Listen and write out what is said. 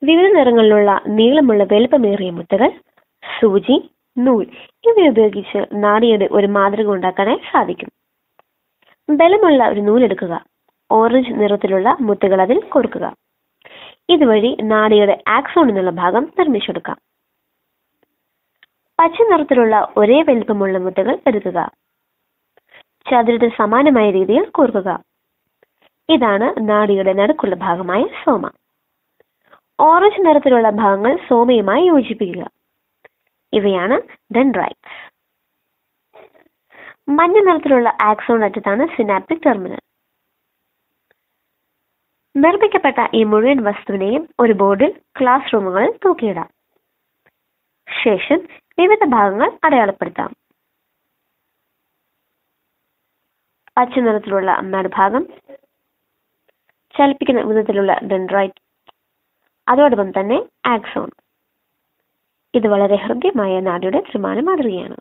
വിവിധ നിറങ്ങളിലുള്ള നീളമുള്ള വലുപ്പമേറിയ മുത്തുകൾ, സൂചി, നൂൽ ഇവയുപയോഗിച്ച് നാഡിയുടെ ഒരു മാതൃക ഉണ്ടാക്കാനായി സാധിക്കും. ബലമുള്ള ഒരു നൂലെടുക്കുക. ഓറഞ്ച് നിറത്തിലുള്ള മുത്തുകൾ അതിൽ കോർക്കുക. ഇതുവഴി നാഡിയുടെ ആക്സോൺ എന്നുള്ള ഭാഗം നിർമ്മിച്ചെടുക്കാം. പച്ച നിറത്തിലുള്ള ഒരേ വലിപ്പമുള്ള മുത്തുകൾ എടുക്കുക. ചതുരത്തിന് സമാനമായ രീതിയിൽ കോർക്കുക. ഇതാണ് നാഡിയുടെ നടുക്കുള്ള ഭാഗമായ സോമ. ഓറഞ്ച് നിറത്തിലുള്ള ഭാഗങ്ങൾ സോമയുമായി യോജിപ്പിക്കുക. ഇവയാണ് ഡെൻഡ്രൈറ്റ്സ്. മഞ്ഞ നിറത്തിലുള്ള ആക്സോൺ അറ്റത്താണ് സിനാപ്റ്റിക് ടെർമിനൽ. നിർമ്മിക്കപ്പെട്ട ഈ മുഴുവൻ വസ്തുവിനെയും ഒരു ബോർഡിൽ ക്ലാസ് റൂമുകളിൽ തൂക്കിയിടാം. ശേഷം വിവിധ ഭാഗങ്ങൾ അടയാളപ്പെടുത്താം. പച്ച നിറത്തിലുള്ള നടുഭാഗം, ചലിപ്പിക്കുന്ന വിധത്തിലുള്ള ഡെൻഡ്രൈറ്റ്, അതോടൊപ്പം തന്നെ ആക്സോൺ. ഇത് വളരെ ഹൃദ്യമായ നാഡിയുടെ ത്രിമാന മാതൃകയാണ്.